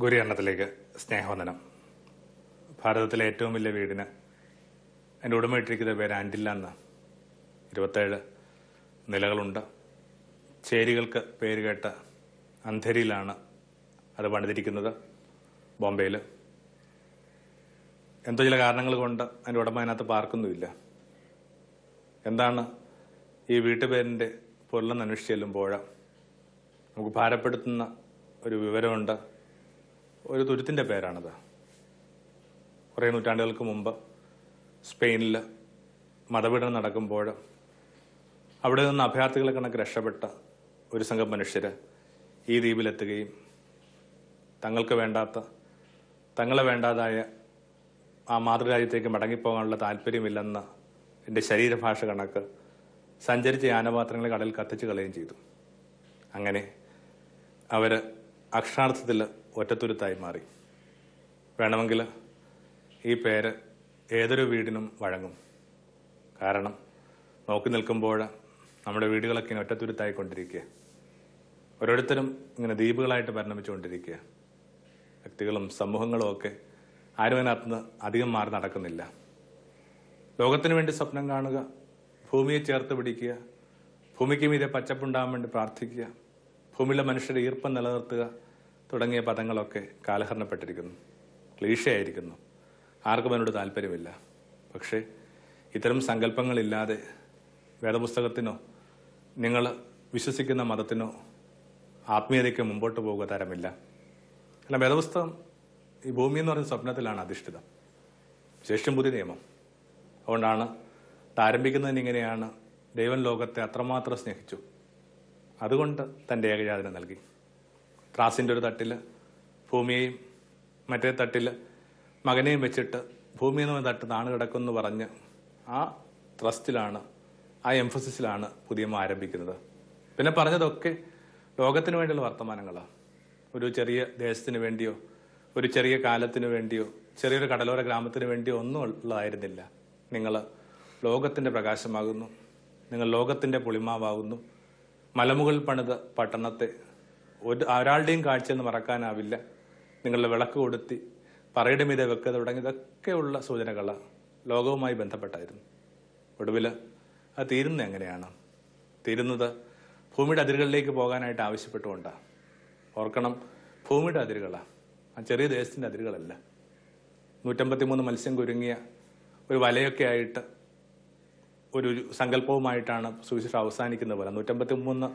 ഗുരുകരണത്തിലേക്ക് സ്നേഹവന്ദനം. ഭാരതത്തിലെ ഏറ്റവും വലിയ വീടിന് എൻ്റെ ഉടമയിട്ടിരിക്കുന്ന പേര് ആൻറ്റില്ല എന്ന്. 27 നിലകളുണ്ട്. ചേരികൾക്ക് പേര് കേട്ട അന്ധേരിയിലാണ് അത് പണിതിരിക്കുന്നത്, ബോംബെയിൽ. എന്തോ ചില കാരണങ്ങൾ കൊണ്ട് എൻ്റെ ഉടമ അതിനകത്ത് പാർക്കൊന്നുമില്ല. എന്താണ് ഈ വീട്ടുപേരിൻ്റെ പൊരുളെന്ന് അന്വേഷിച്ച് ചെല്ലുമ്പോൾ നമുക്ക് ഭാരപ്പെടുത്തുന്ന ഒരു വിവരമുണ്ട്. ഒരു തുരുത്തിൻ്റെ പേരാണത്. കുറേ നൂറ്റാണ്ടുകൾക്ക് മുമ്പ് സ്പെയിനിൽ മതപീഡനം നടക്കുമ്പോൾ അവിടെ നിന്ന് അഭയാർത്ഥികളെ കണക്ക് രക്ഷപ്പെട്ട ഒരു സംഘം മനുഷ്യർ ഈ ദ്വീപിലെത്തുകയും തങ്ങളെ വേണ്ടാതായ ആ മാതൃരാജ്യത്തേക്ക് മടങ്ങിപ്പോകാനുള്ള താല്പര്യമില്ലെന്ന് എൻ്റെ ശരീരഭാഷ കണക്ക് സഞ്ചരിച്ച യാനപാത്രങ്ങളെ കടലിൽ കത്തിച്ച് കളയുകയും ചെയ്തു. അങ്ങനെ അവർ അക്ഷരാർത്ഥത്തിൽ ഒറ്റത്തുരുത്തായി മാറി. വേണമെങ്കിൽ ഈ പേര് ഏതൊരു വീടിനും വഴങ്ങും. കാരണം നോക്കി നിൽക്കുമ്പോൾ നമ്മുടെ വീടുകളൊക്കെ ഇങ്ങനെ ഒറ്റത്തുരുത്തായിക്കൊണ്ടിരിക്കുക. ഓരോരുത്തരും ഇങ്ങനെ ദ്വീപുകളായിട്ട് പരിണമിച്ചുകൊണ്ടിരിക്കുക. വ്യക്തികളും സമൂഹങ്ങളും ഒക്കെ ആരും അതിനകത്തുനിന്ന് അധികം മാറി നടക്കുന്നില്ല. ലോകത്തിനു വേണ്ടി സ്വപ്നം കാണുക, ഭൂമിയെ ചേർത്ത് പിടിക്കുക, ഭൂമിക്ക് മീതെ പച്ചപ്പുണ്ടാകാൻ വേണ്ടി പ്രാർത്ഥിക്കുക, ഭൂമിയിലെ മനുഷ്യരെ ഈർപ്പം നിലനിർത്തുക തുടങ്ങിയ പദങ്ങളൊക്കെ കാലഹരണപ്പെട്ടിരിക്കുന്നു, ക്ലീശയായിരിക്കുന്നു. ആർക്കും അതിനോട് താല്പര്യമില്ല. പക്ഷേ ഇത്തരം സങ്കല്പങ്ങളില്ലാതെ വേദപുസ്തകത്തിനോ നിങ്ങൾ വിശ്വസിക്കുന്ന മതത്തിനോ ആത്മീയതയ്ക്ക് മുമ്പോട്ട് പോകുക തരമില്ല. അല്ല, വേദപുസ്തകം ഈ ഭൂമി എന്ന് പറയുന്ന സ്വപ്നത്തിലാണ് അധിഷ്ഠിതം, വിശേഷം പുതിയ നിയമം. അതുകൊണ്ടാണ് ആരംഭിക്കുന്നതിന് ഇങ്ങനെയാണ്: ദൈവം ലോകത്തെ അത്രമാത്രം സ്നേഹിച്ചു, അതുകൊണ്ട് തൻ്റെ ഏകജാതനെ നൽകി. ത്രാസിൻ്റെ ഒരു തട്ടിൽ ഭൂമിയെയും മറ്റേ തട്ടിൽ മകനെയും വെച്ചിട്ട് ഭൂമിയിൽ നിന്ന് തട്ട് താണു കിടക്കുമെന്ന് പറഞ്ഞ് ആ ട്രസ്റ്റിലാണ്, ആ എംഫസിസിലാണ് പുതിയ ആരംഭിക്കുന്നത്. പിന്നെ പറഞ്ഞതൊക്കെ ലോകത്തിന് വേണ്ടിയുള്ള വർത്തമാനങ്ങളാണ്. ഒരു ചെറിയ ദേശത്തിന് വേണ്ടിയോ ഒരു ചെറിയ കാലത്തിന് വേണ്ടിയോ ചെറിയൊരു കടലോര ഗ്രാമത്തിന് വേണ്ടിയോ ഒന്നും ഉള്ളതായിരുന്നില്ല. നിങ്ങൾ ലോകത്തിൻ്റെ പ്രകാശമാകുന്നു, നിങ്ങൾ ലോകത്തിൻ്റെ പൊളിമാവാകുന്നു. മലമുകളിൽ പണിത പട്ടണത്തെ ഒരാളുടെയും കാഴ്ചയെന്ന് മറക്കാനാവില്ല. നിങ്ങളുടെ വിളക്ക് കൊടുത്തി പറയുടെ മീതെ വെക്കുക തുടങ്ങിയതൊക്കെയുള്ള സൂചനകൾ ലോകവുമായി ബന്ധപ്പെട്ടായിരുന്നു. ഒടുവിൽ അത് തീരുന്നത് എങ്ങനെയാണ്? തീരുന്നത് ഭൂമിയുടെ അതിരുകളിലേക്ക് പോകാനായിട്ട് ആവശ്യപ്പെട്ടുകൊണ്ടാണ്. ഓർക്കണം, ഭൂമിയുടെ അതിരുകളാണ്, ആ ചെറിയ ദേശത്തിൻ്റെ അതിരുകളല്ല. 153 മത്സ്യം കുരുങ്ങിയ ഒരു വലയൊക്കെ ആയിട്ട് ഒരു സങ്കല്പവുമായിട്ടാണ് സുവിശേഷം അവസാനിക്കുന്ന പോലെ. 153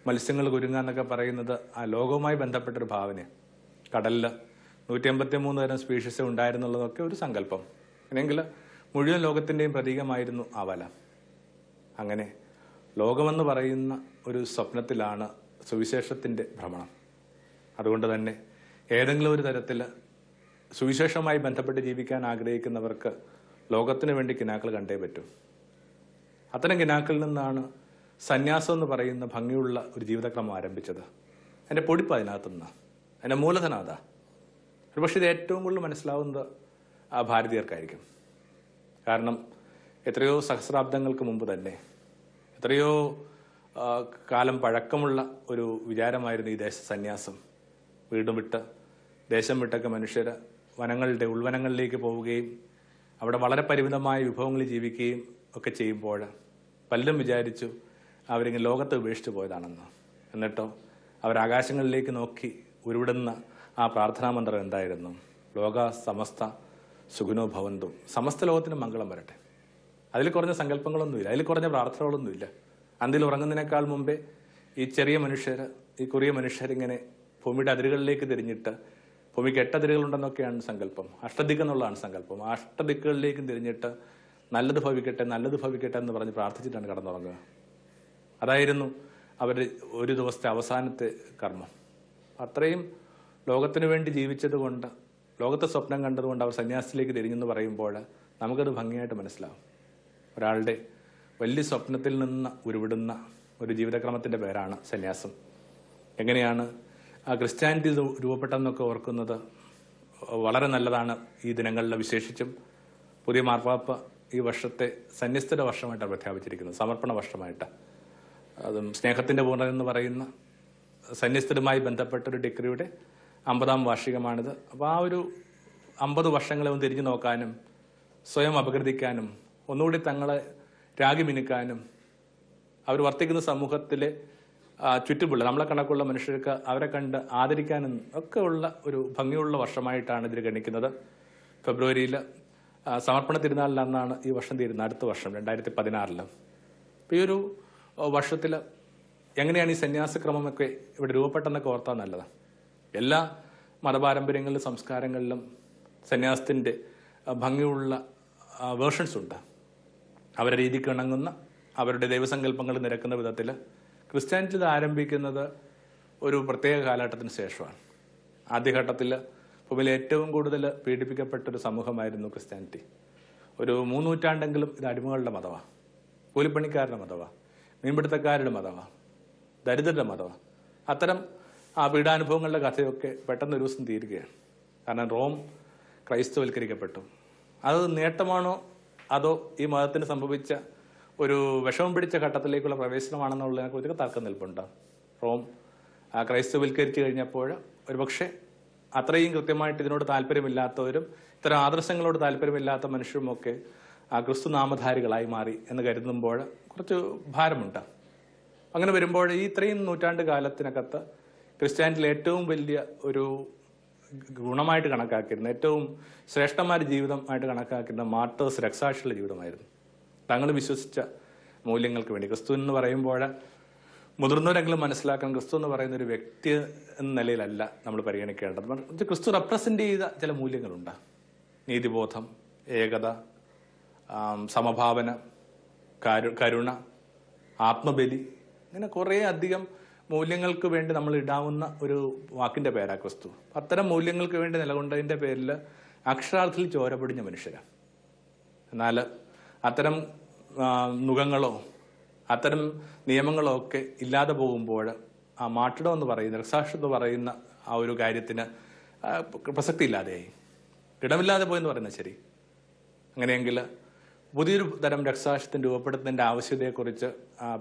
മത്സ്യങ്ങൾ കുരുങ്ങുക എന്നൊക്കെ പറയുന്നത് ആ ലോകവുമായി ബന്ധപ്പെട്ടൊരു ഭാവന. കടലിൽ 153 തരം സ്പീഷീസ് ഉണ്ടായിരുന്നുള്ളതൊക്കെ ഒരു സങ്കല്പം. അല്ലെങ്കിൽ മുഴുവൻ ലോകത്തിൻ്റെയും പ്രതീകമായിരുന്നു ആ വല. അങ്ങനെ ലോകമെന്ന് പറയുന്ന ഒരു സ്വപ്നത്തിലാണ് സുവിശേഷത്തിൻ്റെ ഭ്രമണം. അതുകൊണ്ട് തന്നെ ഏതെങ്കിലും ഒരു തരത്തിൽ സുവിശേഷവുമായി ബന്ധപ്പെട്ട് ജീവിക്കാൻ ആഗ്രഹിക്കുന്നവർക്ക് ലോകത്തിന് വേണ്ടി കിനാക്കൾ കണ്ടേ പറ്റും. അത്തരം കിനാക്കളിൽ നിന്നാണ് സന്യാസം എന്ന് പറയുന്ന ഭംഗിയുള്ള ഒരു ജീവിതക്രമം ആരംഭിച്ചത്. എൻ്റെ പൊടിപ്പ് അതിനകത്തു നിന്നാണ്, എൻ്റെ മൂലധനം അതാ. ഒരുപക്ഷെ ഇത് ഏറ്റവും കൂടുതൽ മനസ്സിലാവുന്നത് ആ ഭാരതീയർക്കായിരിക്കും. കാരണം എത്രയോ സഹസ്രാബ്ദങ്ങൾക്ക് മുമ്പ് തന്നെ, എത്രയോ കാലം പഴക്കമുള്ള ഒരു വിചാരമായിരുന്നു ഈ ദേശസന്യാസം. വീടും വിട്ട് ദേശം വിട്ടൊക്കെ മനുഷ്യർ വനങ്ങളുടെ ഉൾവനങ്ങളിലേക്ക് പോവുകയും അവിടെ വളരെ പരിമിതമായ വിഭവങ്ങളിൽ ജീവിക്കുകയും ഒക്കെ ചെയ്യുമ്പോൾ പലരും വിചാരിച്ചു അവരിങ്ങനെ ലോകത്തെ ഉപേക്ഷിച്ച് പോയതാണെന്ന്. എന്നിട്ടോ അവർ ആകാശങ്ങളിലേക്ക് നോക്കി ഉരുവിടുന്ന ആ പ്രാർത്ഥനാമന്ത്രം എന്തായിരുന്നു? ലോക സമസ്ത സുഖിനോ ഭവന്തു, സമസ്ത ലോകത്തിന് മംഗളം വരട്ടെ. അതിൽ കുറഞ്ഞ സങ്കല്പങ്ങളൊന്നുമില്ല, അതിൽ കുറഞ്ഞ പ്രാർത്ഥനകളൊന്നുമില്ല. അന്തിൽ ഉറങ്ങുന്നതിനേക്കാൾ മുമ്പേ ഈ ചെറിയ മനുഷ്യർ, ഈ കുറിയ മനുഷ്യരിങ്ങനെ ഭൂമിയുടെ അതിരുകളിലേക്ക് തിരിഞ്ഞിട്ട്, ഭൂമിക്ക് 8 അതിരുകളുണ്ടെന്നൊക്കെയാണ് സങ്കല്പം, അഷ്ടദിക്ക് എന്നുള്ളതാണ് സങ്കല്പം. ആ അഷ്ടദിക്കുകളിലേക്കും തിരിഞ്ഞിട്ട് നല്ലത് ഭവിക്കട്ടെ നല്ലത് ഭവിക്കട്ടെ എന്ന് പറഞ്ഞ് പ്രാർത്ഥിച്ചിട്ടാണ് കടന്നുറങ്ങുക. അതായിരുന്നു അവർ ഒരു ദിവസത്തെ അവസാനത്തെ കർമ്മം. അത്രയും ലോകത്തിന് വേണ്ടി ജീവിച്ചത് കൊണ്ട്, ലോകത്തെ സ്വപ്നം കണ്ടതുകൊണ്ട് അവർ സന്യാസത്തിലേക്ക് തിരിഞ്ഞെന്ന് പറയുമ്പോൾ നമുക്കത് ഭംഗിയായിട്ട് മനസ്സിലാവും. ഒരാളുടെ വലിയ സ്വപ്നത്തിൽ നിന്ന് ഉരുവിടുന്ന ഒരു ജീവിതക്രമത്തിൻ്റെ പേരാണ് സന്യാസം. എങ്ങനെയാണ് ആ ക്രിസ്ത്യാനിറ്റി രൂപപ്പെട്ടതെന്നൊക്കെ ഓർക്കുന്നത് വളരെ നല്ലതാണ്. ഈ ദിനങ്ങളിൽ വിശേഷിച്ചും പുതിയ മാർപ്പാപ്പ ഈ വർഷത്തെ സന്യസ്തരുടെ വർഷമായിട്ടാണ് പ്രഖ്യാപിച്ചിരിക്കുന്നത്, സമർപ്പണ വർഷമായിട്ട്. അതും സ്നേഹത്തിൻ്റെ പൂർണ്ണത എന്ന് പറയുന്ന സന്യസ്തരുമായി ബന്ധപ്പെട്ട ഒരു ഡിഗ്രിയുടെ 50ാം വാർഷികമാണിത്. അപ്പോൾ ആ ഒരു 50 വർഷങ്ങളെ ഒന്ന് തിരിഞ്ഞു നോക്കാനും സ്വയം അപകീർത്തിക്കാനും ഒന്നുകൂടി തങ്ങളെ രാഗി മിനുക്കാനും അവർ വർത്തിക്കുന്ന സമൂഹത്തിലെ ചുറ്റുമുള്ള നമ്മളെ കണക്കുള്ള മനുഷ്യർക്ക് അവരെ കണ്ട് ആദരിക്കാനും ഒക്കെ ഉള്ള ഒരു ഭംഗിയുള്ള വർഷമായിട്ടാണ് ഇതിൽ ഗണിക്കുന്നത്. ഫെബ്രുവരിയിൽ സമർപ്പണ തിരുനാളിൽ അന്നാണ് ഈ വർഷം തീരുന്നത്, അടുത്ത വർഷം 2016. അപ്പോൾ ഈ ഒരു വർഷത്തിൽ എങ്ങനെയാണ് ഈ സന്യാസക്രമമൊക്കെ ഇവിടെ രൂപപ്പെട്ടെന്നൊക്കെ ഓർത്താൽ നല്ലതാണ്. എല്ലാ മതപാരമ്പര്യങ്ങളിലും സംസ്കാരങ്ങളിലും സന്യാസത്തിൻ്റെ ഭംഗിയുള്ള വേർഷൻസ് ഉണ്ട്. അവരുടെ രീതിക്ക് ഇണങ്ങുന്ന അവരുടെ ദൈവസങ്കല്പങ്ങൾ നിരക്കുന്ന വിധത്തിൽ ക്രിസ്ത്യാനിറ്റി ഇത് ആരംഭിക്കുന്നത് ഒരു പ്രത്യേക കാലഘട്ടത്തിന് ശേഷമാണ്. ആദ്യഘട്ടത്തിൽ ഭൂമിയിൽ ഏറ്റവും കൂടുതൽ പീഡിപ്പിക്കപ്പെട്ടൊരു സമൂഹമായിരുന്നു ക്രിസ്ത്യാനിറ്റി. ഒരു 3 നൂറ്റാണ്ടെങ്കിലും ഇത് അടിമകളുടെ മതമാണ്, കൂലിപ്പണിക്കാരുടെ മതമാണ്, മീൻപിടുത്തക്കാരുടെ മതമാണ്, ദരിദ്രരുടെ മതമാണ്. അത്തരം ആ പീഡാനുഭവങ്ങളുടെ കഥയൊക്കെ പെട്ടെന്ന് ഒരു ദിവസം തീരുകയാണ്. കാരണം റോം ക്രൈസ്തവൽക്കരിക്കപ്പെട്ടു. അത് നേട്ടമാണോ അതോ ഈ മതത്തിന് സംഭവിച്ച ഒരു വിഷമം പിടിച്ച ഘട്ടത്തിലേക്കുള്ള പ്രവേശനമാണെന്നുള്ളതിനെ കുറിച്ചൊക്കെ തർക്കം നിൽപ്പുണ്ട്. റോം ക്രൈസ്തവൽക്കരിച്ചു കഴിഞ്ഞപ്പോൾ ഒരുപക്ഷെ അത്രയും കൃത്യമായിട്ട് ഇതിനോട് താല്പര്യമില്ലാത്തവരും ഇത്തരം ആദർശങ്ങളോട് താല്പര്യമില്ലാത്ത മനുഷ്യരുമൊക്കെ ക്രിസ്തു നാമധാരികളായി മാറി എന്ന് കരുതുമ്പോൾ കുറച്ച് ഭാരമുണ്ട്. അങ്ങനെ വരുമ്പോൾ ഈ ഇത്രയും നൂറ്റാണ്ട് കാലത്തിനകത്ത് ക്രിസ്ത്യാനിറ്റിയിൽ ഏറ്റവും വലിയ ഒരു ഗുണമായിട്ട് കണക്കാക്കിയിരുന്ന, ഏറ്റവും ശ്രേഷ്ഠമായ ജീവിതമായിട്ട് കണക്കാക്കിയിരുന്ന മാർട്ടേഴ്സ്, രക്തസാക്ഷികളുടെ ജീവിതമായിരുന്നു. തങ്ങൾ വിശ്വസിച്ച മൂല്യങ്ങൾക്ക് വേണ്ടി. ക്രിസ്തു എന്ന് പറയുമ്പോൾ മുതിർന്നവരെങ്കിലും മനസ്സിലാക്കാൻ, ക്രിസ്തു എന്ന് പറയുന്ന ഒരു വ്യക്തി എന്ന നിലയിലല്ല നമ്മൾ പരിഗണിക്കേണ്ടത്. ക്രിസ്തു റെപ്രസെന്റ് ചെയ്ത ചില മൂല്യങ്ങളുണ്ട്. നീതിബോധം, ഏകത, സമഭാവന, കരുണ, ആത്മബലി, ഇങ്ങനെ കുറേ അധികം മൂല്യങ്ങൾക്ക് വേണ്ടി നമ്മൾ ഇടാവുന്ന ഒരു വാക്കിന്റെ പേരാ ക്രിസ്തു. അത്തരം മൂല്യങ്ങൾക്ക് വേണ്ടി നിലകൊണ്ടതിന്റെ പേരിൽ അക്ഷരാർത്ഥത്തിൽ ചോര പൊടിഞ്ഞ മനുഷ്യരാണ്. എന്നാൽ അത്തരം നുഖങ്ങളോ അത്തരം നിയമങ്ങളോ ഒക്കെ ഇല്ലാതെ പോകുമ്പോൾ ആ മാട്ടിടം എന്ന് പറയുന്ന, രക്തസാക്ഷിത്വം എന്ന് പറയുന്ന ആ ഒരു കാര്യത്തിന് പ്രസക്തി ഇല്ലാതെയായി, ഇടമില്ലാതെ പോയെന്ന് പറയുന്നത് ശരി. അങ്ങനെയെങ്കിൽ പുതിയൊരു തരം രക്തസാക്ഷിത്വം രൂപപ്പെടുത്തുന്നതിൻ്റെ ആവശ്യകതയെക്കുറിച്ച്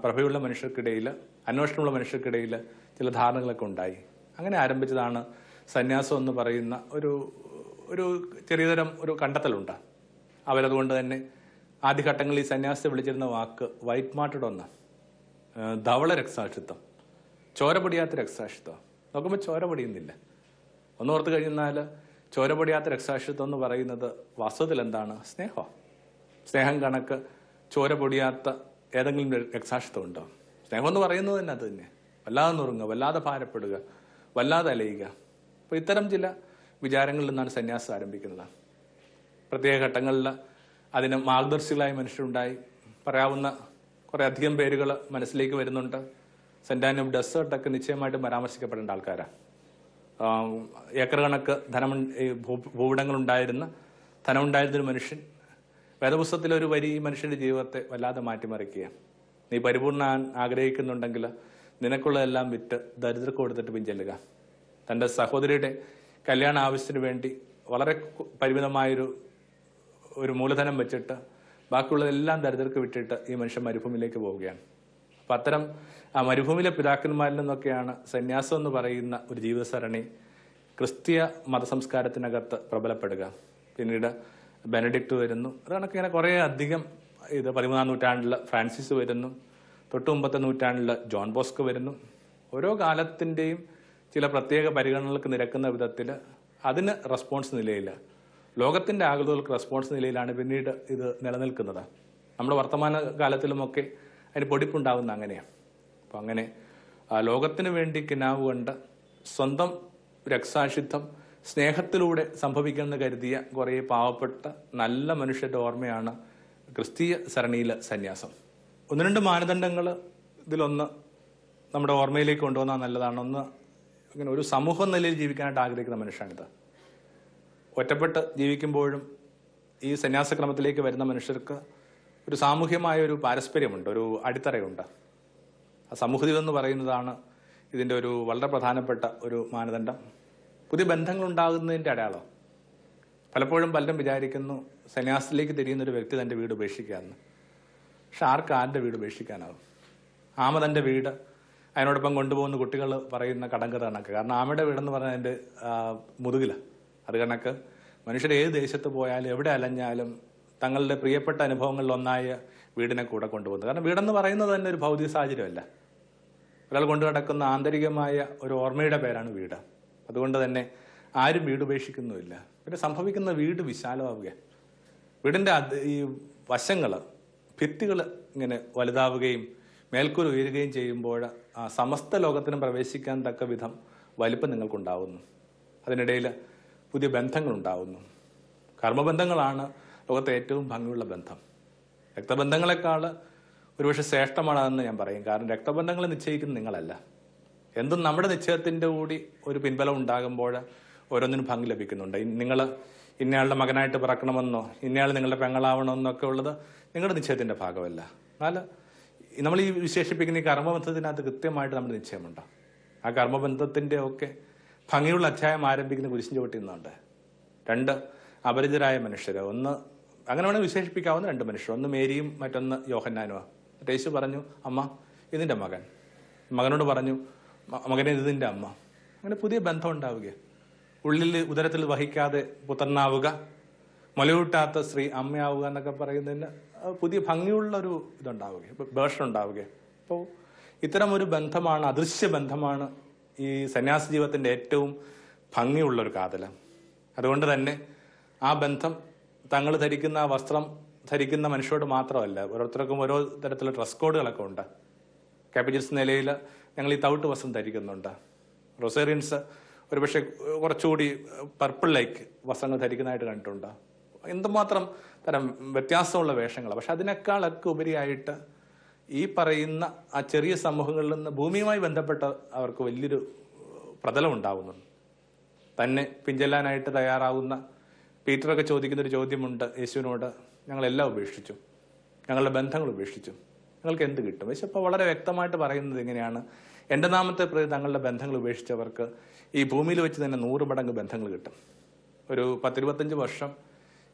പ്രഭയുള്ള മനുഷ്യർക്കിടയിൽ, അന്വേഷണമുള്ള മനുഷ്യർക്കിടയിൽ ചില ധാരണകളൊക്കെ ഉണ്ടായി. അങ്ങനെ ആരംഭിച്ചതാണ് സന്യാസം എന്ന് പറയുന്ന ഒരു ചെറിയതരം ഒരു കണ്ടെത്തലുണ്ട്. അവരതുകൊണ്ട് തന്നെ ആദ്യഘട്ടങ്ങളിൽ ഈ സന്യാസത്തെ വിളിച്ചിരുന്ന വാക്ക് വൈറ്റ് മാർട്ടഡ് ഒന്ന്, ധവള രക്തസാക്ഷിത്വം, ചോര പൊടിയാത്ത രക്തസാക്ഷിത്വം. നോക്കുമ്പോൾ ചോര പൊടിയുന്നില്ല. ഒന്നോർത്ത് കഴിഞ്ഞാൽ ചോര പൊടിയാത്ത രക്തസാക്ഷിത്വം എന്ന് പറയുന്നത് വാസ്തവത്തിൽ എന്താണ്? സ്നേഹം. സ്നേഹം കണക്ക് ചോര പൊടിയാത്ത ഏതെങ്കിലും രക്തസാക്ഷിത്വം ഉണ്ടോ? സ്നേഹം എന്ന് പറയുന്നത് തന്നെ അത് തന്നെ. വല്ലാതെ നുറുങ്ങുക, വല്ലാതെ ഭാരപ്പെടുക, വല്ലാതെ അലയുക. അപ്പോൾ ഇത്തരം ചില വിചാരങ്ങളിൽ നിന്നാണ് സന്യാസം ആരംഭിക്കുന്നത്. പ്രത്യേക ഘട്ടങ്ങളിൽ അതിന് മാർഗദർശികളായ മനുഷ്യരുണ്ടായി. പറയാവുന്ന കുറേ അധികം പേരുകൾ മനസ്സിലേക്ക് വരുന്നുണ്ട്. സെന്റ് ആനി ഓഫ് ഡെസേർട്ടൊക്കെ നിശ്ചയമായിട്ടും പരാമർശിക്കപ്പെടേണ്ട ആൾക്കാരാണ്. ഏക്കർ കണക്ക് ഭൂവിടങ്ങളുണ്ടായിരുന്ന, ധനമുണ്ടായിരുന്നൊരു മനുഷ്യൻ. വേദപുസ്തകത്തിലെ ഒരു വരി ഈ മനുഷ്യന്റെ ജീവിതത്തെ വല്ലാതെ മാറ്റിമറിക്കുക. നീ പരിപൂർണ്ണ ആഗ്രഹിക്കുന്നുണ്ടെങ്കിൽ നിനക്കുള്ളതെല്ലാം വിറ്റ് ദരിദ്രർക്ക് കൊടുത്തിട്ട് പിഞ്ചെല്ലുക. തൻ്റെ സഹോദരിയുടെ കല്യാണ ആവശ്യത്തിന് വേണ്ടി വളരെ പരിമിതമായൊരു മൂലധനം വെച്ചിട്ട് ബാക്കിയുള്ളതെല്ലാം ദരിദ്രർക്ക് വിട്ടിട്ട് ഈ മനുഷ്യൻ മരുഭൂമിയിലേക്ക് പോവുകയാണ്. അപ്പം അത്തരം ആ മരുഭൂമിയിലെ പിതാക്കന്മാരിൽ നിന്നൊക്കെയാണ് സന്യാസം എന്ന് പറയുന്ന ഒരു ജീവിതസരണി ക്രിസ്തീയ മതസംസ്കാരത്തിനകത്ത് പ്രബലപ്പെടുക. പിന്നീട് ബെനഡിക്റ്റ് വരുന്നു. അതാണൊക്കെ ഇങ്ങനെ കുറേ അധികം 13ാം നൂറ്റാണ്ടിൽ ഫ്രാൻസിസ് വരുന്നു. തൊട്ട് മുമ്പത്തെ നൂറ്റാണ്ടിൽ ജോൺ ബോസ്കോ വരുന്നു. ഓരോ കാലത്തിൻ്റെയും ചില പ്രത്യേക പരിഗണനകൾക്ക് നിരക്കുന്ന വിധത്തിൽ അതിന് റെസ്പോൺസ് നിലയിൽ, ലോകത്തിൻ്റെ ആകുലതകൾക്ക് റെസ്പോൺസ് നിലയിലാണ് പിന്നീട് ഇത് നിലനിൽക്കുന്നത്. നമ്മുടെ വർത്തമാന കാലത്തിലുമൊക്കെ അതിന് പൊടിപ്പുണ്ടാകുന്ന അങ്ങനെയാണ്. അപ്പം അങ്ങനെ ലോകത്തിന് വേണ്ടി കിനാവ് കണ്ട് സ്വന്തം രക്തസാക്ഷിത്വം സ്നേഹത്തിലൂടെ സംഭവിക്കുമെന്ന് കരുതിയ കുറേ പാവപ്പെട്ട നല്ല മനുഷ്യരുടെ ഓർമ്മയാണ് ക്രിസ്തീയ സരണിയിലെ സന്യാസം. 1-2 മാനദണ്ഡങ്ങൾ ഇതിലൊന്ന് നമ്മുടെ ഓർമ്മയിലേക്ക് കൊണ്ടുവന്നാൽ നല്ലതാണ്. ഒന്ന്, ഇങ്ങനെ ഒരു സമൂഹ നിലയിൽ ജീവിക്കാനായിട്ട് ആഗ്രഹിക്കുന്ന മനുഷ്യനാണിത്. ഒറ്റപ്പെട്ട് ജീവിക്കുമ്പോഴും ഈ സന്യാസക്രമത്തിലേക്ക് വരുന്ന മനുഷ്യർക്ക് ഒരു സാമൂഹ്യമായ ഒരു പാരസ്പര്യമുണ്ട്, ഒരു അടിത്തറയുണ്ട്. ആ സമൂഹജീവിതം എന്ന് പറയുന്നതാണ് ഇതിൻ്റെ ഒരു വളരെ പ്രധാനപ്പെട്ട ഒരു മാനദണ്ഡം. പുതിയ ബന്ധങ്ങൾ ഉണ്ടാകുന്നതിൻ്റെ അടയാളം. പലപ്പോഴും പലരും വിചാരിക്കുന്നു സന്യാസത്തിലേക്ക് തിരിയുന്നൊരു വ്യക്തി തൻ്റെ വീട് ഉപേക്ഷിക്കാമെന്ന്. പക്ഷെ ആർക്ക് ആരുടെ വീട് ഉപേക്ഷിക്കാനാവും? ആമ തൻ്റെ വീട് അതിനോടൊപ്പം കൊണ്ടുപോകുന്ന കുട്ടികൾ പറയുന്ന കടങ്കഥ കണക്ക്. കാരണം ആമയുടെ വീടെന്ന് പറഞ്ഞാൽ എൻ്റെ മുതുകില. അത് കണക്ക് മനുഷ്യർ ഏത് ദേശത്ത് പോയാലും എവിടെ അലഞ്ഞാലും തങ്ങളുടെ പ്രിയപ്പെട്ട അനുഭവങ്ങളിൽ ഒന്നായ വീടിനെ കൂടെ കൊണ്ടുപോകുന്നത്. കാരണം വീടെന്ന് പറയുന്നത് തന്നെ ഒരു ഭൗതിക സാഹചര്യമല്ല, ഒരാൾ കൊണ്ടു നടക്കുന്ന ആന്തരികമായ ഒരു ഓർമ്മയുടെ പേരാണ് വീട്. അതുകൊണ്ട് തന്നെ ആരും വീട് ഉപേക്ഷിക്കുന്നുമില്ല. പിന്നെ സംഭവിക്കുന്ന വീട് വിശാലമാവുക, വീടിൻ്റെ ഈ വശങ്ങൾ, ഭിത്തികൾ ഇങ്ങനെ വലുതാവുകയും മേൽക്കൂര ഉയരുകയും ചെയ്യുമ്പോൾ സമസ്ത ലോകത്തിനും പ്രവേശിക്കാൻ തക്ക വിധം വലിപ്പം നിങ്ങൾക്കുണ്ടാവുന്നു. അതിനിടയിൽ പുതിയ ബന്ധങ്ങളുണ്ടാവുന്നു. കർമ്മബന്ധങ്ങളാണ് ലോകത്തെ ഏറ്റവും ഭംഗിയുള്ള ബന്ധം. രക്തബന്ധങ്ങളെക്കാൾ ഒരുപക്ഷെ ശ്രേഷ്ഠമാണെന്ന് ഞാൻ പറയും. കാരണം രക്തബന്ധങ്ങൾ നിശ്ചയിക്കുന്നത് നിങ്ങളല്ല. എന്തും നമ്മുടെ നിശ്ചയത്തിൻ്റെ കൂടി ഒരു പിൻബലം ഉണ്ടാകുമ്പോൾ ഓരോന്നിനും ഭംഗി ലഭിക്കുന്നുണ്ട്. നിങ്ങൾ ഇന്നയാളുടെ മകനായിട്ട് പിറക്കണമെന്നോ ഇന്നയാൾ നിങ്ങളുടെ പെങ്ങളാവണമെന്നൊക്കെ ഉള്ളത് നിങ്ങളുടെ നിശ്ചയത്തിൻ്റെ ഭാഗമല്ല. എന്നാൽ നമ്മൾ ഈ വിശേഷിപ്പിക്കുന്ന ഈ കർമ്മബന്ധത്തിനകത്ത് കൃത്യമായിട്ട് നമ്മുടെ നിശ്ചയമുണ്ട്. ആ കർമ്മബന്ധത്തിൻ്റെ ഒക്കെ ഭംഗിയുള്ള അധ്യായം ആരംഭിക്കുന്ന കുരിശിൻ ചുവട്ടിൽ നിന്നുണ്ട്. 2 അപരിചിതരായ മനുഷ്യർ, ഒന്ന് അങ്ങനെ വേണമെങ്കിൽ വിശേഷിപ്പിക്കാവുന്ന 2 മനുഷ്യർ, ഒന്ന് മേരിയും മറ്റൊന്ന് യോഹന്നാനുമാണ്. യേശു പറഞ്ഞു, അമ്മ ഇതിൻ്റെ മകൻ. മകനോട് പറഞ്ഞു, മകനെ ഇതിൻ്റെ അമ്മ. അങ്ങനെ പുതിയ ബന്ധം ഉണ്ടാവുക, ഉള്ളിൽ ഉദരത്തിൽ വഹിക്കാതെ പുത്രനാവുക, മുലയൂട്ടാത്ത സ്ത്രീ അമ്മയാവുക എന്നൊക്കെ പറയുന്നതിന് പുതിയ ഭംഗിയുള്ളൊരു ഇതുണ്ടാവുക, വേർഷൻ ഉണ്ടാവുക. അപ്പോൾ ഇത്തരം ഒരു ബന്ധമാണ്, അദൃശ്യ ബന്ധമാണ് ഈ സന്യാസ ജീവിതത്തിൻ്റെ ഏറ്റവും ഭംഗിയുള്ളൊരു കാതലം. അതുകൊണ്ട് തന്നെ ആ ബന്ധം തങ്ങൾ ധരിക്കുന്ന ആ വസ്ത്രം ധരിക്കുന്ന മനുഷ്യരോട് മാത്രമല്ല, ഓരോരുത്തർക്കും ഓരോ തരത്തിലുള്ള ഡ്രസ് കോഡുകളൊക്കെ ഉണ്ട്. കാപ്പിറ്റൽസ് നിലയിൽ ഞങ്ങൾ ഈ തവിട്ട് വസ്ത്രം ധരിക്കുന്നുണ്ട്. റൊസേറിയൻസ് ഒരുപക്ഷെ കുറച്ചുകൂടി പർപ്പിൾ ലൈക്ക് വസ്ത്രങ്ങൾ ധരിക്കുന്നതായിട്ട് കണ്ടിട്ടുണ്ട്. എന്തുമാത്രം തരം വ്യത്യാസമുള്ള വേഷങ്ങൾ. പക്ഷെ അതിനേക്കാളൊക്കെ ഉപരിയായിട്ട് ഈ പറയുന്ന ആ ചെറിയ സമൂഹങ്ങളിൽ നിന്ന് ഭൂമിയുമായി ബന്ധപ്പെട്ട അവർക്ക് വലിയൊരു പ്രതലം ഉണ്ടാവുന്നുണ്ട്. തന്നെ പിഞ്ചെല്ലാനായിട്ട് തയ്യാറാവുന്ന പീറ്ററൊക്കെ ചോദിക്കുന്നൊരു ചോദ്യമുണ്ട് യേശുവിനോട്, ഞങ്ങളെല്ലാം ഉപേക്ഷിച്ചു, ഞങ്ങളുടെ ബന്ധങ്ങൾ ഉപേക്ഷിച്ചു, ഞങ്ങൾക്ക് എന്ത് കിട്ടും? യേശു അപ്പോൾ വളരെ വ്യക്തമായിട്ട് പറയുന്നത് എങ്ങനെയാണ്, എൻ്റെ നാമത്തെ പ്രതി തങ്ങളുടെ ബന്ധങ്ങൾ ഉപേക്ഷിച്ചവർക്ക് ഈ ഭൂമിയിൽ വെച്ച് തന്നെ 100 മടങ്ങ് ബന്ധങ്ങൾ കിട്ടും. ഒരു 10-25 വർഷം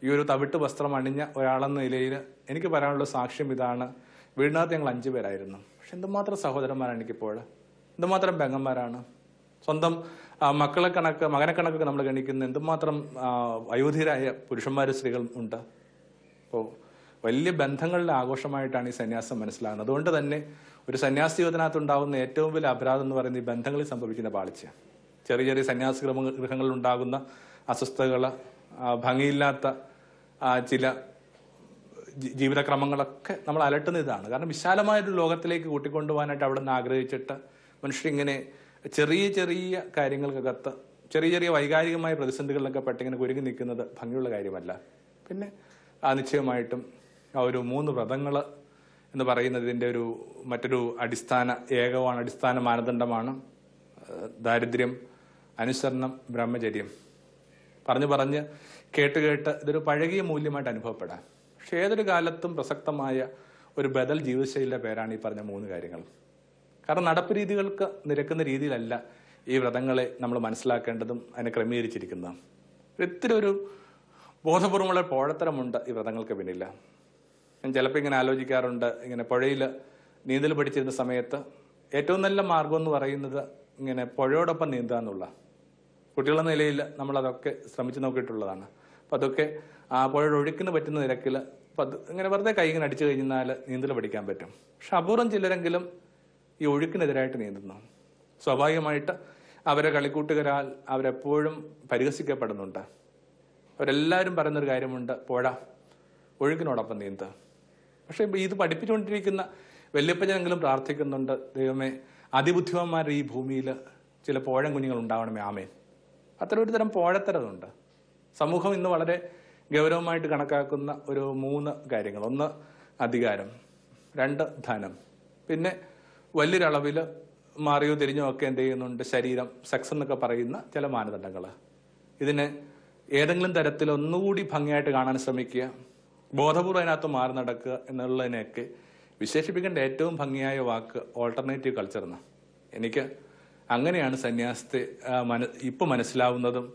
ഈ ഒരു തവിട്ട് വസ്ത്രം അണിഞ്ഞ ഒരാളെന്ന നിലയിൽ എനിക്ക് പറയാനുള്ള സാക്ഷ്യം ഇതാണ്. വീടിനകത്ത് ഞങ്ങൾ 5 പേരായിരുന്നു. പക്ഷെ എന്തുമാത്രം സഹോദരന്മാരാണ് എനിക്കിപ്പോൾ, എന്തുമാത്രം പെങ്ങന്മാരാണ്. സ്വന്തം മക്കളെ കണക്ക്, മകനെ കണക്കൊക്കെ നമ്മൾ ഗണിക്കുന്ന എന്തുമാത്രം അയോധ്യരായ പുരുഷന്മാരും സ്ത്രീകളും ഉണ്ട്. അപ്പോൾ വലിയ ബന്ധങ്ങളുടെ ആഘോഷമായിട്ടാണ് ഈ സന്യാസം മനസ്സിലാകുന്നത്. അതുകൊണ്ട് തന്നെ ഒരു സന്യാസ ജീവിതത്തിനകത്ത് ഉണ്ടാകുന്ന ഏറ്റവും വലിയ അപരാധം എന്ന് പറയുന്നത് ഈ ബന്ധങ്ങളിൽ സംഭവിക്കുന്ന പാളിച്ച. ചെറിയ ചെറിയ സന്യാസ ഗൃഹങ്ങളിൽ ഉണ്ടാകുന്ന അസ്വസ്ഥതകൾ, ഭംഗിയില്ലാത്ത ചില ജീവിതക്രമങ്ങളൊക്കെ നമ്മൾ അലട്ടുന്ന ഇതാണ്. കാരണം വിശാലമായൊരു ലോകത്തിലേക്ക് കൂട്ടിക്കൊണ്ടുപോകാനായിട്ട് അവിടെ നിന്ന് ആഗ്രഹിച്ചിട്ട് മനുഷ്യരിങ്ങനെ ചെറിയ ചെറിയ കാര്യങ്ങൾക്കകത്ത് ചെറിയ ചെറിയ വൈകാരികമായ പ്രതിസന്ധികളിലൊക്കെ പെട്ടിങ്ങനെ കുരുങ്ങി നിൽക്കുന്നത് ഭംഗിയുള്ള കാര്യമല്ല. പിന്നെ നിശ്ചയമായിട്ടും ആ ഒരു 3 വ്രതങ്ങൾ എന്ന് പറയുന്നത് ഇതിൻ്റെ ഒരു മറ്റൊരു അടിസ്ഥാന മാനദണ്ഡമാണ്. ദാരിദ്ര്യം, അനുസരണം, ബ്രഹ്മചര്യം. പറഞ്ഞ് കേട്ട് ഇതൊരു പഴകിയ മൂല്യമായിട്ട് അനുഭവപ്പെടാം. പക്ഷെ ഏതൊരു കാലത്തും പ്രസക്തമായ ഒരു ബദൽ ജീവിതശൈലിയുടെ പേരാണ് ഈ പറഞ്ഞ 3 കാര്യങ്ങൾ. കാരണം നടപ്പ് രീതികൾക്ക് നിരക്കുന്ന രീതിയിലല്ല ഈ വ്രതങ്ങളെ നമ്മൾ മനസ്സിലാക്കേണ്ടതും അതിനെ ക്രമീകരിച്ചിരിക്കുന്നതും. ഇത്തിരി ഒരു ബോധപൂർവമുള്ള പോഴത്തരമുണ്ട് ഈ വ്രതങ്ങൾക്ക് പിന്നില്ല. ഞാൻ ചിലപ്പോൾ ഇങ്ങനെ ആലോചിക്കാറുണ്ട്, ഇങ്ങനെ പുഴയിൽ നീന്തൽ പഠിച്ചിരുന്ന സമയത്ത് ഏറ്റവും നല്ല മാർഗം എന്ന് പറയുന്നത് ഇങ്ങനെ പുഴയോടൊപ്പം നീന്തുക എന്നുള്ള. കുട്ടികളുടെ നിലയിൽ നമ്മളതൊക്കെ ശ്രമിച്ചു നോക്കിയിട്ടുള്ളതാണ്. അപ്പം അതൊക്കെ ആ പുഴയുടെ ഒഴുക്കിന് പറ്റുന്ന നിരക്കിൽ ഇങ്ങനെ വെറുതെ കൈ ഇങ്ങനെ അടിച്ചു കഴിഞ്ഞാൽ നീന്തൽ പഠിക്കാൻ പറ്റും. പക്ഷെ അപൂർവം ചിലരെങ്കിലും ഈ ഒഴുക്കിനെതിരായിട്ട് നീന്തുന്നു. സ്വാഭാവികമായിട്ട് അവരെ കളിക്കൂട്ടുകാരാൽ അവരെപ്പോഴും പരിഹസിക്കപ്പെടുന്നുണ്ട്. അവരെല്ലാവരും പറയുന്നൊരു കാര്യമുണ്ട്, പുഴ ഒഴുക്കിനോടൊപ്പം നീന്തുക. പക്ഷെ ഇത് പഠിപ്പിച്ചുകൊണ്ടിരിക്കുന്ന വല്യപ്പച്ചനെങ്കിലും പ്രാർത്ഥിക്കുന്നുണ്ട്, ദൈവമേ അതിബുദ്ധിമാന്മാരുടെ ഈ ഭൂമിയിൽ ചില പോഴം കുഞ്ഞുങ്ങൾ ഉണ്ടാവണമേ, ആമേൻ. അത്തരം ഒരു തരം പോഴത്തരതുണ്ട്. സമൂഹം ഇന്ന് വളരെ ഗൗരവമായിട്ട് കണക്കാക്കുന്ന ഒരു 3 കാര്യങ്ങൾ. 1 അധികാരം, 2 ധനം, പിന്നെ വലിയൊരളവിൽ മാറിയോ തിരിഞ്ഞോ ഒക്കെ എന്ത് ചെയ്യുന്നുണ്ട് ശരീരം, സെക്സ് എന്നൊക്കെ പറയുന്ന ചില മാനദണ്ഡങ്ങൾ. ഇതിനെ ഏതെങ്കിലും തരത്തിൽ ഒന്നുകൂടി ഭംഗിയായിട്ട് കാണാൻ ശ്രമിക്കുക, ബോധപൂർവ്വം അതിനകത്ത് മാറി നടക്കുക എന്നുള്ളതിനെയൊക്കെ വിശേഷിപ്പിക്കേണ്ട ഏറ്റവും ഭംഗിയായ വാക്ക് ഓൾട്ടർനേറ്റീവ് കൾച്ചർ എന്ന്. എനിക്ക് അങ്ങനെയാണ് സന്യാസത്തെ ഇപ്പം മനസ്സിലാവുന്നതും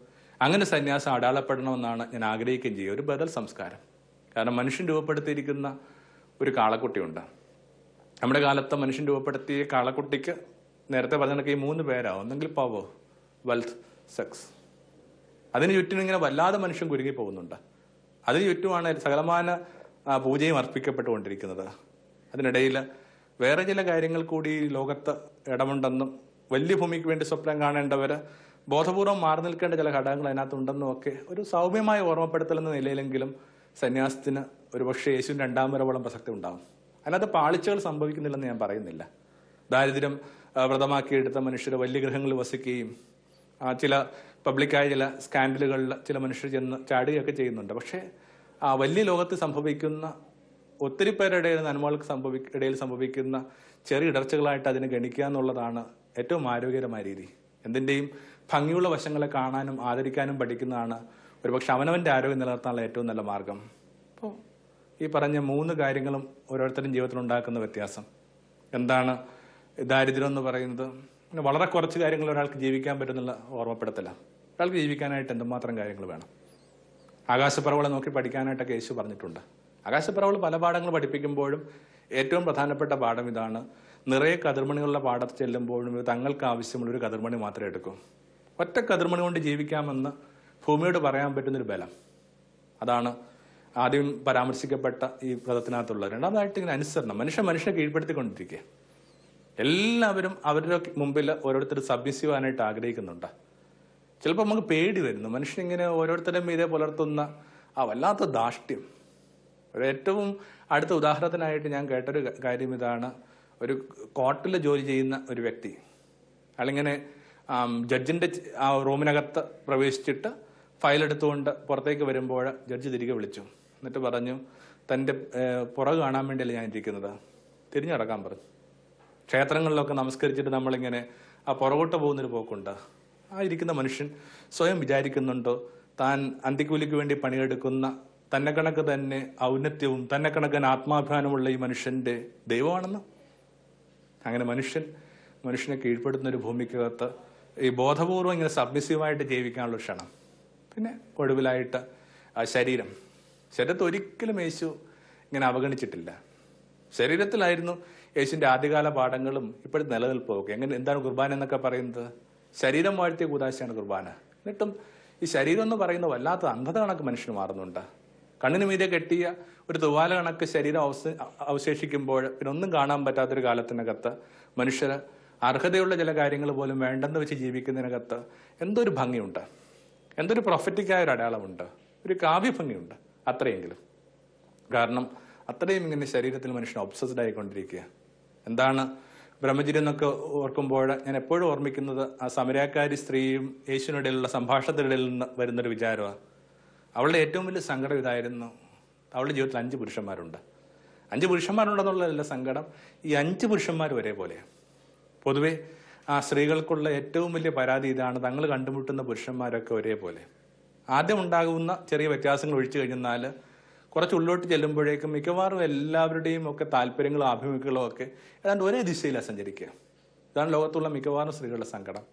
അങ്ങനെ സന്യാസം അടയാളപ്പെടണമെന്നാണ് ഞാൻ ആഗ്രഹിക്കുകയും ചെയ്യുക. ഒരു ബദൽ സംസ്കാരം. കാരണം മനുഷ്യൻ രൂപപ്പെടുത്തിയിരിക്കുന്ന ഒരു കാളക്കുട്ടിയുണ്ട്. നമ്മുടെ കാലത്ത് മനുഷ്യൻ രൂപപ്പെടുത്തിയ കാളക്കുട്ടിക്ക് നേരത്തെ പറഞ്ഞ കണക്ക് ഈ 3 പേരാ. ഒന്നെങ്കിൽ പവർ, വെൽത്ത്, സെക്സ്. അതിന് ചുറ്റും ഇങ്ങനെ വല്ലാതെ മനുഷ്യൻ കുരുങ്ങി പോകുന്നുണ്ട്. അതിന് ചുറ്റുമാണ് സകലമാന പൂജയും അർപ്പിക്കപ്പെട്ടുകൊണ്ടിരിക്കുന്നത്. അതിനിടയിൽ വേറെ ചില കാര്യങ്ങൾ കൂടി ലോകത്ത് ഇടമുണ്ടെന്നും വലിയ ഭൂമിക്ക് വേണ്ടി സ്വപ്നം കാണേണ്ടവര് ബോധപൂർവം മാറി നിൽക്കേണ്ട ചില ഘടകങ്ങൾ അതിനകത്തുണ്ടെന്നും ഒക്കെ ഒരു സൗമ്യമായ ഓർമ്മപ്പെടുത്തൽ എന്ന നിലയിലെങ്കിലും സന്യാസത്തിന് ഒരുപക്ഷെ യേശുവിന് 2ാം വരവോളം പ്രസക്തി ഉണ്ടാവും. അതിനകത്ത് പാളിച്ചകൾ സംഭവിക്കുന്നില്ലെന്ന് ഞാൻ പറയുന്നില്ല. ദാരിദ്ര്യം വ്രതമാക്കിയെടുത്ത മനുഷ്യർ വലിയ ഗൃഹങ്ങളിൽ വസിക്കുകയും ചില പബ്ലിക്കായ ചില സ്കാൻഡലുകളിൽ ചില മനുഷ്യർ ചെന്ന് ചാടുകയൊക്കെ ചെയ്യുന്നുണ്ട്. പക്ഷേ വലിയ ലോകത്ത് സംഭവിക്കുന്ന ഒത്തിരി പേരുടെ നന്മകൾക്ക് ഇടയിൽ സംഭവിക്കുന്ന ചെറിയ ഇടർച്ചകളായിട്ട് അതിനെ ഗണിക്കുക എന്നുള്ളതാണ് ഏറ്റവും ആരോഗ്യകരമായ രീതി. എന്തിൻ്റെയും ഭംഗിയുള്ള വശങ്ങളെ കാണാനും ആദരിക്കാനും പഠിക്കുന്നതാണ് ഒരുപക്ഷെ അവനവൻ്റെ ആരോഗ്യം നിലനിർത്താനുള്ള ഏറ്റവും നല്ല മാർഗം. അപ്പോൾ ഈ പറഞ്ഞ 3 കാര്യങ്ങളും ഓരോരുത്തരും ജീവിതത്തിൽ ഉണ്ടാക്കുന്ന വ്യത്യാസം എന്താണ്? ദാരിദ്ര്യം എന്ന് പറയുന്നത് പിന്നെ വളരെ കുറച്ച് കാര്യങ്ങൾ ഒരാൾക്ക് ജീവിക്കാൻ പറ്റുന്നുള്ള ഓർമ്മപ്പെടുത്തല. ഒരാൾക്ക് ജീവിക്കാനായിട്ട് എന്തുമാത്രം കാര്യങ്ങൾ വേണം. ആകാശപ്പറവുകളെ നോക്കി പഠിക്കാനായിട്ടൊക്കെ യേശു പറഞ്ഞിട്ടുണ്ട്. ആകാശപ്പറവുകൾ പല പാഠങ്ങൾ പഠിപ്പിക്കുമ്പോഴും ഏറ്റവും പ്രധാനപ്പെട്ട പാഠം ഇതാണ്: നിറയെ കതിർമണികളുടെ പാടത്ത് ചെല്ലുമ്പോഴും തങ്ങൾക്ക് ആവശ്യമുള്ള ഒരു കതിർമണി മാത്രമേ എടുക്കൂ. ഒറ്റ കതിർമണി കൊണ്ട് ജീവിക്കാമെന്ന് ഭൂമിയോട് പറയാൻ പറ്റുന്നൊരു ബലം. അതാണ് ആദ്യം പരാമർശിക്കപ്പെട്ട ഈ വ്രതത്തിനകത്തുള്ളത്. രണ്ടാമതായിട്ട് ഇങ്ങനെ അനുസരണം. മനുഷ്യനെ കീഴ്പ്പെടുത്തിക്കൊണ്ടിരിക്കുക. എല്ലാവരും അവരുടെ മുമ്പിൽ ഓരോരുത്തർ സബ്മിസീവ് ആനായിട്ട് ആഗ്രഹിക്കുന്നുണ്ട്. ചിലപ്പോൾ നമുക്ക് പേടി വരുന്നു. മനുഷ്യനിങ്ങനെ ഓരോരുത്തരുടെ മീതെ പുലർത്തുന്ന വല്ലാത്ത ധാർഷ്ട്യം. ഒരു ഏറ്റവും അടുത്ത ഉദാഹരണത്തിനായിട്ട് ഞാൻ കേട്ടൊരു കാര്യം ഇതാണ്. ഒരു കോർട്ടിൽ ജോലി ചെയ്യുന്ന ഒരു വ്യക്തി അയാളിങ്ങനെ ജഡ്ജിന്റെ റൂമിനകത്ത് പ്രവേശിച്ചിട്ട് ഫയൽ എടുത്തുകൊണ്ട് പുറത്തേക്ക് വരുമ്പോൾ ജഡ്ജി തിരികെ വിളിച്ചു. എന്നിട്ട് പറഞ്ഞു, തൻ്റെ പുറകെ കാണാൻ വേണ്ടിയല്ല ഞാൻ ഇരിക്കുന്നത്, തിരിഞ്ഞു നടക്കാൻ പറഞ്ഞു. ക്ഷേത്രങ്ങളിലൊക്കെ നമസ്കരിച്ചിട്ട് നമ്മളിങ്ങനെ പുറകോട്ട് പോകുന്നൊരു പോക്കുണ്ട്. ഇരിക്കുന്ന മനുഷ്യൻ സ്വയം വിചാരിക്കുന്നുണ്ടോ താൻ അന്ത്യക്കൂലിക്ക് വേണ്ടി പണിയെടുക്കുന്ന തന്നെ കണക്ക് തന്നെ ഔന്നത്യവും തന്നെ കണക്കൻ ആത്മാഭിമാനമുള്ള ഈ മനുഷ്യന്റെ ദൈവമാണെന്ന്? അങ്ങനെ മനുഷ്യനെ കീഴ്പ്പെടുത്തുന്ന ഒരു ഭൂമിക്കകത്ത് ഈ ബോധപൂർവം ഇങ്ങനെ സബ്മിസീവായിട്ട് ജീവിക്കാനുള്ള ക്ഷണം. പിന്നെ ഒടുവിലായിട്ട് ശരീരത്തെ ഒരിക്കലും യേശു ഇങ്ങനെ അവഗണിച്ചിട്ടില്ല. ശരീരത്തിലായിരുന്നു യേശുവിന്റെ ആദ്യകാല പാഠങ്ങളും ഇപ്പോഴും നിലനിൽപ്പൊക്കെ. എന്താണ് കുർബാന എന്നൊക്കെ പറയുന്നത്? ശരീരം വാഴ്ത്തിയ കൂദാശയാണ് കുർബാന. എന്നിട്ടും ഈ ശരീരം എന്ന് പറയുന്ന വല്ലാത്ത അന്ധത കണക്ക് മനുഷ്യന് മാറുന്നുണ്ട്. കണ്ണിന് മീതെ കെട്ടിയ ഒരു തുവാല കണക്ക് ശരീരം അവശേഷിക്കുമ്പോൾ പിന്നെ ഒന്നും കാണാൻ പറ്റാത്തൊരു കാലത്തിനകത്ത് മനുഷ്യർ അർഹതയുള്ള ചില കാര്യങ്ങൾ പോലും വേണ്ടെന്ന് വെച്ച് ജീവിക്കുന്നതിനകത്ത് എന്തൊരു ഭംഗിയുണ്ട്, എന്തൊരു പ്രൊഫറ്റിക്കായ ഒരു അടയാളമുണ്ട്, ഒരു കാവ്യഭംഗിയുണ്ട് അത്രയെങ്കിലും. കാരണം അത്രയും ഇങ്ങനെ ശരീരത്തിൽ മനുഷ്യൻ ഒബ്സസ്ഡ് ആയിക്കൊണ്ടിരിക്കുക. എന്താണ് ബ്രഹ്മചര്യം എന്നൊക്കെ ഓർക്കുമ്പോൾ ഞാൻ എപ്പോഴും ഓർമ്മിക്കുന്നത് ആ സമരക്കാരി സ്ത്രീയും യേശുവിനിടയിലുള്ള സംഭാഷണത്തിനിടയിൽ നിന്ന് വരുന്നൊരു വിചാരമാണ്. അവളുടെ ഏറ്റവും വലിയ സങ്കടം ഇതായിരുന്നു: അവളുടെ ജീവിതത്തിൽ 5 പുരുഷന്മാരുണ്ട്. 5 പുരുഷന്മാരുണ്ടെന്നുള്ളതല്ല സങ്കടം, ഈ 5 പുരുഷന്മാർ ഒരേപോലെ. പൊതുവെ സ്ത്രീകൾക്കുള്ള ഏറ്റവും വലിയ പരാതി ഇതാണ്: തങ്ങൾ കണ്ടുമുട്ടുന്ന പുരുഷന്മാരൊക്കെ ഒരേപോലെ. ആദ്യം ഉണ്ടാകുന്ന ചെറിയ വ്യത്യാസങ്ങൾ ഒഴിച്ചു കഴിഞ്ഞാൽ കുറച്ച് ഉള്ളോട്ട് ചെല്ലുമ്പോഴേക്കും മിക്കവാറും എല്ലാവരുടെയും ഒക്കെ താല്പര്യങ്ങളും ആഭിമുഖ്യങ്ങളും ഒക്കെ ഏതാണ്ട് ഒരേ ദിശയിലാണ് സഞ്ചരിക്കുക. ഇതാണ് ലോകത്തുള്ള മിക്കവാറും സ്ത്രീകളുടെ സങ്കടം.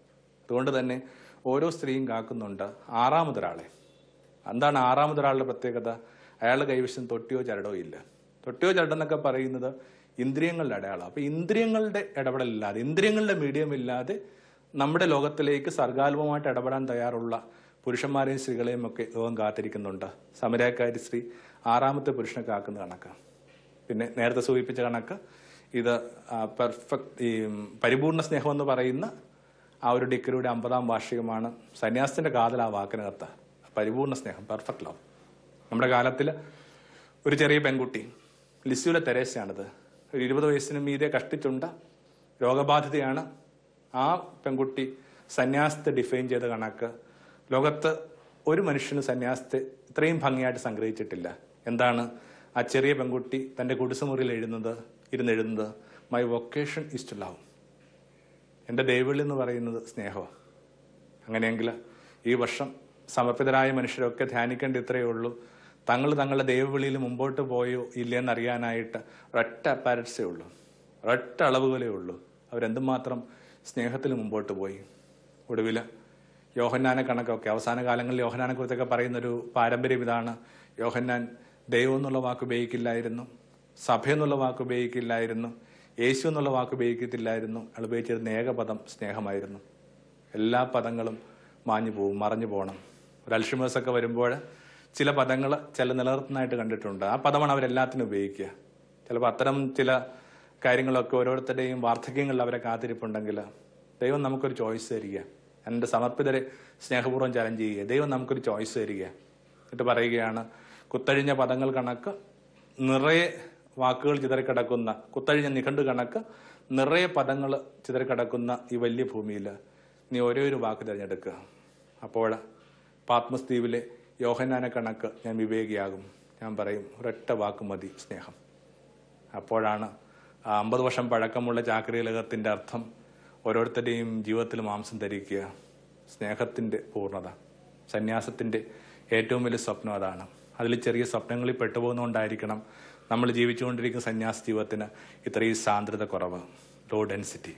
അതുകൊണ്ട് തന്നെ ഓരോ സ്ത്രീയും കാക്കുന്നുണ്ട് 6ാമതൊരാളെ. എന്താണ് 6ാമതൊരാളുടെ പ്രത്യേകത? അയാളുടെ കൈവശം തൊട്ടിയോ ചരടോ ഇല്ല. തൊട്ടിയോ ചരടെന്നൊക്കെ പറയുന്നത് ഇന്ദ്രിയങ്ങളുടെ അടയാളം. അപ്പൊ ഇന്ദ്രിയങ്ങളുടെ ഇടപെടലില്ലാതെ, ഇന്ദ്രിയങ്ങളുടെ മീഡിയം ഇല്ലാതെ നമ്മുടെ ലോകത്തിലേക്ക് സർഗാത്മകമായിട്ട് ഇടപെടാൻ തയ്യാറുള്ള പുരുഷന്മാരെയും സ്ത്രീകളെയും ഒക്കെ ലോകം കാത്തിരിക്കുന്നുണ്ട്. സമരക്കാരി സ്ത്രീ 6ാമത്തെ പുരുഷനെ കാക്കുന്ന കണക്ക്. പിന്നെ നേരത്തെ സൂചിപ്പിച്ച കണക്ക് ഇത് ഈ പരിപൂർണ സ്നേഹം എന്ന് പറയുന്ന ആ ഒരു ഡിഗ്രിയുടെ 50ാം വാർഷികമാണ്. സന്യാസത്തിന്റെ കാതൽ ആ വാക്കിനകത്ത് പരിപൂർണ സ്നേഹം, പെർഫെക്റ്റ് ലവ്. നമ്മുടെ കാലത്തിൽ ഒരു ചെറിയ പെൺകുട്ടി, ലിസ്യൂലെ തെരേസയാണിത്, ഒരു 20 വയസ്സിന് മീതെ കഷ്ടിച്ചുണ്ട്, രോഗബാധിതയാണ്. ആ പെൺകുട്ടി സന്യാസത്തെ ഡിഫൈൻ ചെയ്ത കണക്ക് ലോകത്ത് ഒരു മനുഷ്യന് സന്യാസത്തെ ഇത്രയും ഭംഗിയായിട്ട് സംഗ്രഹിച്ചിട്ടില്ല. എന്താണ് ആ ചെറിയ പെൺകുട്ടി തൻ്റെ കുടിസുമുറിയിൽ ഇരുന്നെഴുതുന്നത്? My vocation is to love. എൻ്റെ ദൈവവിളി എന്ന് പറയുന്നത് സ്നേഹമാണ്. അങ്ങനെയെങ്കിൽ ഈ വർഷം സമർപ്പിതരായ മനുഷ്യരൊക്കെ ധ്യാനിക്കേണ്ട ഇത്രയേ ഉള്ളൂ: തങ്ങളുടെ ദൈവവിളിയിൽ മുമ്പോട്ട് പോയോ ഇല്ലയെന്നറിയാനായിട്ട് ഒരൊറ്റ അപ്പാരറ്റ്സേ ഉള്ളൂ, ഒരൊറ്റ അളവുകളേ ഉള്ളൂ. അവരെന്തുമാത്രം സ്നേഹത്തിൽ മുമ്പോട്ട് പോയി. ഒടുവിൽ യോഹന്നാനെ കണക്കൊക്കെ അവസാന കാലങ്ങളിൽ യോഹന്നാനെ കുറിച്ചൊക്കെ പറയുന്നൊരു പാരമ്പര്യം ഇതാണ്: യോഹന്നാൻ ദൈവം എന്നുള്ള വാക്ക് ഉപയോഗിക്കില്ലായിരുന്നു, സഭ എന്നുള്ള വാക്ക് ഉപയോഗിക്കില്ലായിരുന്നു, യേശു എന്നുള്ള വാക്ക് ഉപയോഗിക്കത്തില്ലായിരുന്നു. അയാൾ ഉപയോഗിച്ചിരുന്ന ഏകപദം സ്നേഹമായിരുന്നു. എല്ലാ പദങ്ങളും മാഞ്ഞു പോകും, മറഞ്ഞു പോകണം. ഒരു അൽഷിമേഴ്സ് ഒക്കെ വരുമ്പോൾ ചില പദങ്ങൾ ചില നിലനിർത്തുന്നതായിട്ട് കണ്ടിട്ടുണ്ട്. ആ പദമാണ് അവരെല്ലാത്തിനും ഉപയോഗിക്കുക. ചിലപ്പോൾ അത്തരം ചില കാര്യങ്ങളൊക്കെ ഓരോരുത്തരുടെയും വാർദ്ധക്യങ്ങളിൽ അവരെ കാത്തിരിപ്പുണ്ടെങ്കിൽ ദൈവം നമുക്കൊരു ചോയ്സ് തരിക. എൻ്റെ സമർപ്പിതരെ സ്നേഹപൂർവ്വം ചലഞ്ച് ചെയ്യുക. ദൈവം നമുക്കൊരു ചോയ്സ് തരിക. എന്നിട്ട് പറയുകയാണ്, കുത്തഴിഞ്ഞ പദങ്ങൾ കണക്ക് നിറയെ വാക്കുകൾ ചിതറിക്കിടക്കുന്ന, കുത്തഴിഞ്ഞ നിഘണ്ടു കണക്ക് നിറയെ പദങ്ങൾ ചിതറിക്കിടക്കുന്ന ഈ വലിയ ഭൂമിയിൽ നീ ഒരേ ഒരു വാക്ക് തിരഞ്ഞെടുക്കുക. അപ്പോൾ പാത്മസ് ദ്വീപിലെ യോഹന്നാനെ കണക്ക് ഞാൻ വിവേകിയാകും. ഞാൻ പറയും, ഒരൊറ്റ വാക്ക് മതി, സ്നേഹം. അപ്പോഴാണ് 50 വർഷം പഴക്കമുള്ള ചാക്രികലകത്തിൻ്റെ അർത്ഥം ഓരോരുത്തരുടെയും ജീവിതത്തിൽ മാംസം ധരിക്കുക. സ്നേഹത്തിൻ്റെ പൂർണ്ണത. സന്യാസത്തിൻ്റെ ഏറ്റവും വലിയ സ്വപ്നം അതാണ്. അതിൽ ചെറിയ സ്വപ്നങ്ങളിൽ പെട്ടുപോകുന്നതുകൊണ്ടായിരിക്കണം നമ്മൾ ജീവിച്ചുകൊണ്ടിരിക്കുന്ന സന്യാസ ജീവിതത്തിന് ഇത്രയും സാന്ദ്രത കുറവ്, ലോ ഡെൻസിറ്റി.